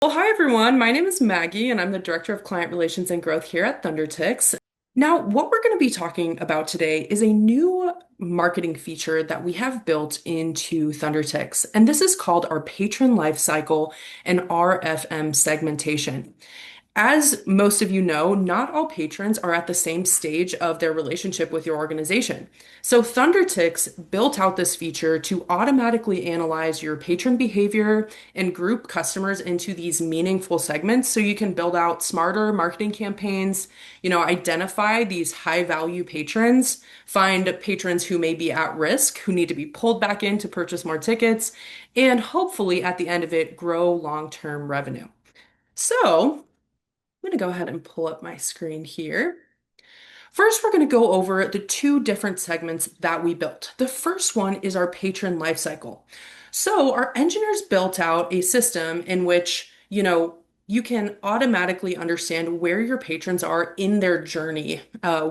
Well, hi everyone. My name is Maggie, and I'm the Director of Client Relations and Growth here at ThunderTix. Now, what we're going to be talking about today is a new marketing feature that we have built into ThunderTix, and this is called our Patron Lifecycle and RFM segmentation. As most of you know, not all patrons are at the same stage of their relationship with your organization. So ThunderTix built out this feature to automatically analyze your patron behavior and group customers into these meaningful segments so you can build out smarter marketing campaigns, identify these high value patrons, find patrons who may be at risk, who need to be pulled back in to purchase more tickets, and hopefully at the end of it, grow long-term revenue. So, I'm going to go ahead and pull up my screen here. First, we're going to go over the two different segments that we built. The first one is our patron lifecycle. So our engineers built out a system in which, you can automatically understand where your patrons are in their journey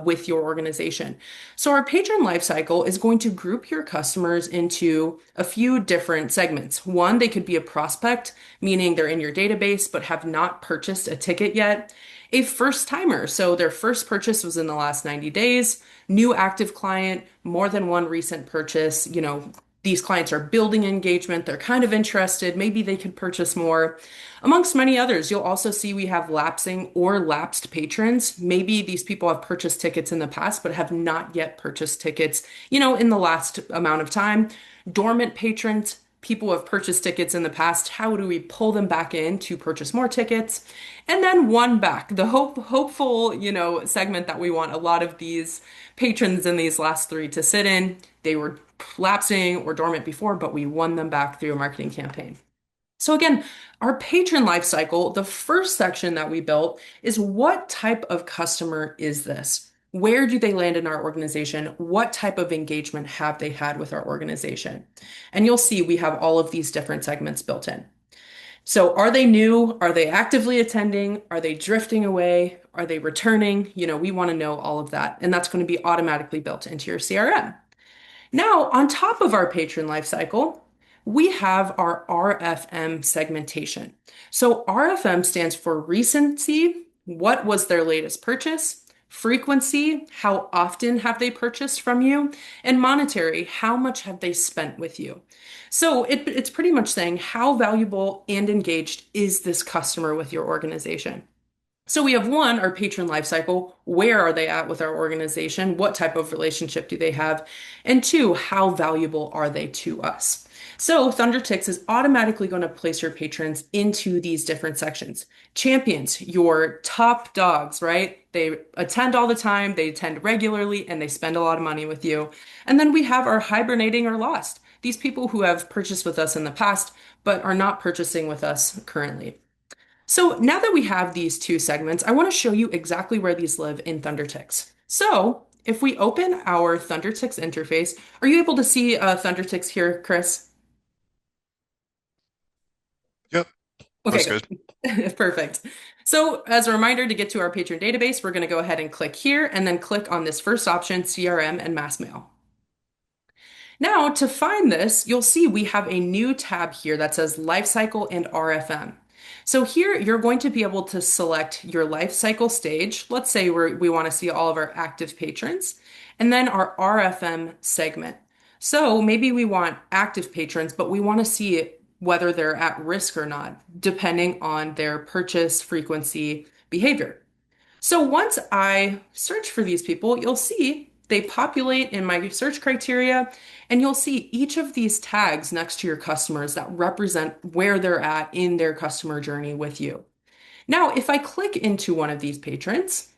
with your organization. So our patron lifecycle is going to group your customers into a few different segments. One, they could be a prospect, meaning they're in your database but have not purchased a ticket yet. A first timer, so their first purchase was in the last 90 days, new active client, more than one recent purchase. These clients are building engagement, they're kind of interested, maybe they could purchase more. Amongst many others, you'll also see we have lapsing or lapsed patrons. Maybe these people have purchased tickets in the past, but have not yet purchased tickets, in the last amount of time. Dormant patrons, people who have purchased tickets in the past, how do we pull them back in to purchase more tickets? And then one back, the hopeful, segment that we want a lot of these patrons in these last three to sit in. They were lapsing or dormant before, but we won them back through a marketing campaign. So again, our patron life cycle, the first section that we built is what type of customer is this? Where do they land in our organization? What type of engagement have they had with our organization? And you'll see we have all of these different segments built in. So are they new? Are they actively attending? Are they drifting away? Are they returning? We want to know all of that. And that's going to be automatically built into your CRM. Now, on top of our patron lifecycle, we have our RFM segmentation. So RFM stands for recency, what was their latest purchase, frequency, how often have they purchased from you, and monetary, how much have they spent with you. So it's pretty much saying how valuable and engaged is this customer with your organization. So we have one, our patron life cycle. Where are they at with our organization? What type of relationship do they have? And two, how valuable are they to us? So ThunderTix is automatically going to place your patrons into these different sections. Champions, your top dogs, right? They attend all the time, they attend regularly, and they spend a lot of money with you. And then we have our hibernating or lost. These people who have purchased with us in the past, but are not purchasing with us currently. So now that we have these two segments, I want to show you exactly where these live in ThunderTix. So if we open our ThunderTix interface, are you able to see ThunderTix here, Chris? Yep, Okay, looks good. good. Perfect. So as a reminder to get to our patron database, we're going to go ahead and click here and then click on this first option, CRM and mass mail. Now, to find this, you'll see we have a new tab here that says Lifecycle and RFM. So here you're going to be able to select your life cycle stage. Let's say we want to see all of our active patrons, and then our RFM segment. So maybe we want active patrons, but we want to see whether they're at risk or not, depending on their purchase frequency behavior. So once I search for these people, you'll see they populate in my search criteria, and you'll see each of these tags next to your customers that represent where they're at in their customer journey with you. Now, if I click into one of these patrons,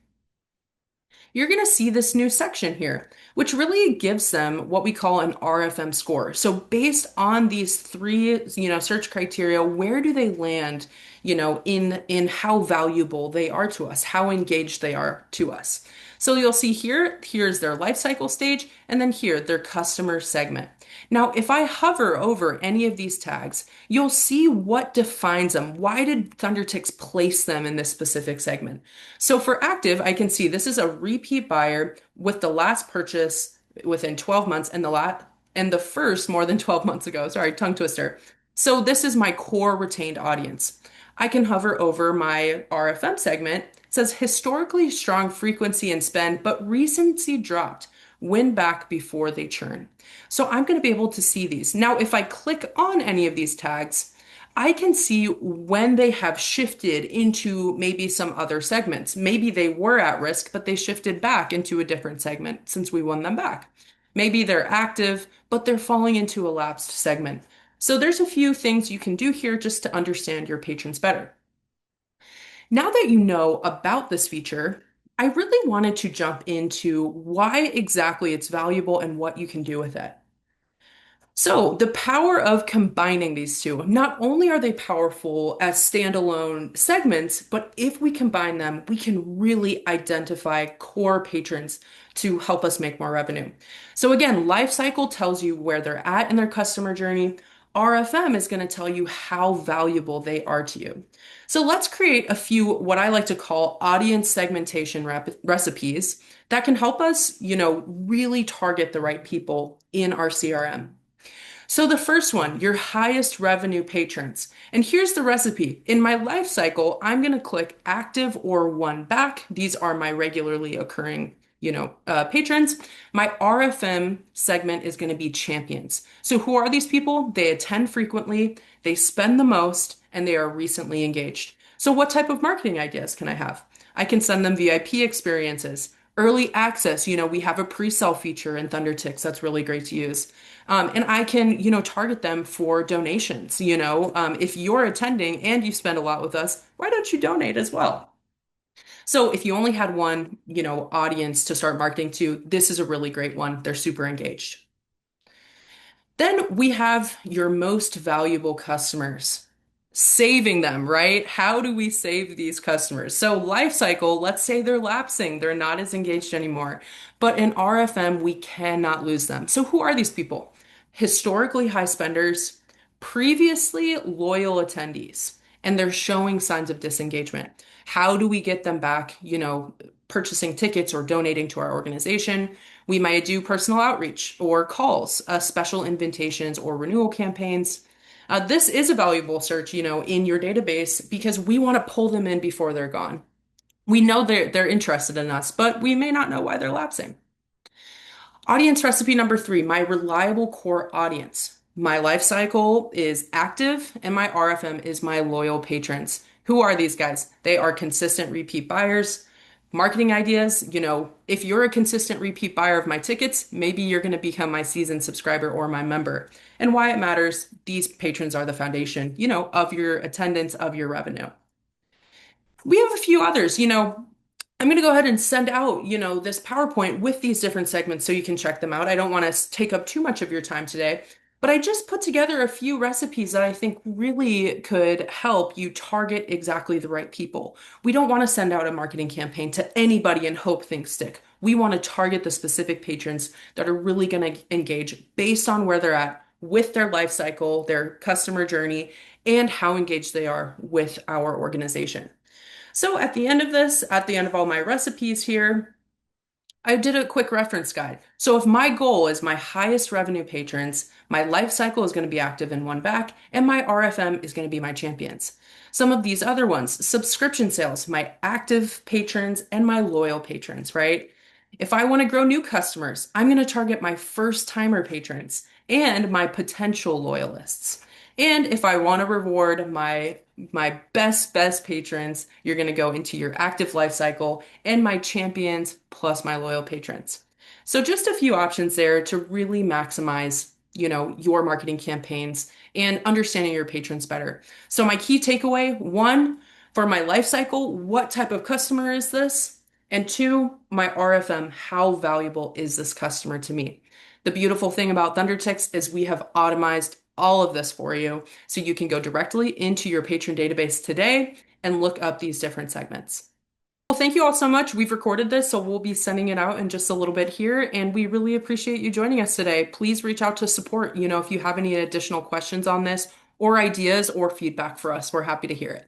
you're going to see this new section here, which really gives them what we call an RFM score. So based on these three, search criteria, where do they land, in how valuable they are to us, how engaged they are to us. So you'll see here's their life cycle stage, and then here, their customer segment. Now, if I hover over any of these tags, you'll see what defines them. Why did ThunderTix place them in this specific segment? So for active, I can see this is a repeat buyer with the last purchase within 12 months and the first more than 12 months ago. Sorry, tongue twister. So this is my core retained audience. I can hover over my RFM segment. It says historically strong frequency and spend, but recency dropped. Win back before they churn. So I'm going to be able to see these. Now, if I click on any of these tags, I can see when they have shifted into maybe some other segments. Maybe they were at risk, but they shifted back into a different segment since we won them back. Maybe they're active, but they're falling into a lapsed segment. So there's a few things you can do here just to understand your patrons better. Now that you know about this feature, I really wanted to jump into why exactly it's valuable and what you can do with it. So, the power of combining these two, not only are they powerful as standalone segments, but if we combine them, we can really identify core patrons to help us make more revenue. So, again, Lifecycle tells you where they're at in their customer journey. RFM is going to tell you how valuable they are to you. So, let's create a few what I like to call audience segmentation recipes that can help us, really target the right people in our CRM. So the first one, your highest revenue patrons. And here's the recipe. In my life cycle, I'm going to click active or one back. These are my regularly occurring, patrons. My RFM segment is going to be champions. So who are these people? They attend frequently, they spend the most, and they are recently engaged. So what type of marketing ideas can I have? I can send them VIP experiences. Early access, we have a pre-sale feature in ThunderTix that's really great to use. And I can, target them for donations. If you're attending and you spend a lot with us, why don't you donate as well? So if you only had one, audience to start marketing to, this is a really great one. They're super engaged. Then we have your most valuable customers. Saving them, right? How do we save these customers? So life cycle, let's say they're lapsing, they're not as engaged anymore. But in RFM, we cannot lose them. So who are these people? Historically high spenders, previously loyal attendees, and they're showing signs of disengagement. How do we get them back, purchasing tickets or donating to our organization? We might do personal outreach or calls, special invitations or renewal campaigns. This is a valuable search, in your database because we want to pull them in before they're gone. We know they're interested in us, but we may not know why they're lapsing. Audience recipe number three, my reliable core audience. My life cycle is active and my RFM is my loyal patrons. Who are these guys? They are consistent repeat buyers. Marketing ideas, if you're a consistent repeat buyer of my tickets, maybe you're going to become my seasoned subscriber or my member. And why it matters, these patrons are the foundation, of your attendance, of your revenue. We have a few others, I'm going to go ahead and send out, this PowerPoint with these different segments so you can check them out. I don't want to take up too much of your time today, but I just put together a few recipes that I think really could help you target exactly the right people. We don't want to send out a marketing campaign to anybody and hope things stick. We want to target the specific patrons that are really going to engage based on where they're at with their life cycle, their customer journey, and how engaged they are with our organization. So at the end of this, at the end of all my recipes here, I did a quick reference guide. So if my goal is my highest revenue patrons, my life cycle is going to be active in one back, and my RFM is going to be my champions. Some of these other ones, subscription sales, my active patrons and my loyal patrons, right? If I want to grow new customers, I'm going to target my first timer patrons and my potential loyalists. And if I want to reward my best patrons, you're going to go into your active life cycle and my champions plus my loyal patrons. So just a few options there to really maximize, your marketing campaigns and understanding your patrons better. So my key takeaway, one, for my life cycle, what type of customer is this? And two, my RFM, how valuable is this customer to me? The beautiful thing about ThunderTix is we have automized all of this for you so you can go directly into your patron database today and look up these different segments. Well, thank you all so much. We've recorded this, so we'll be sending it out in just a little bit here, and we really appreciate you joining us today. Please reach out to support, if you have any additional questions on this or ideas or feedback for us. We're happy to hear it.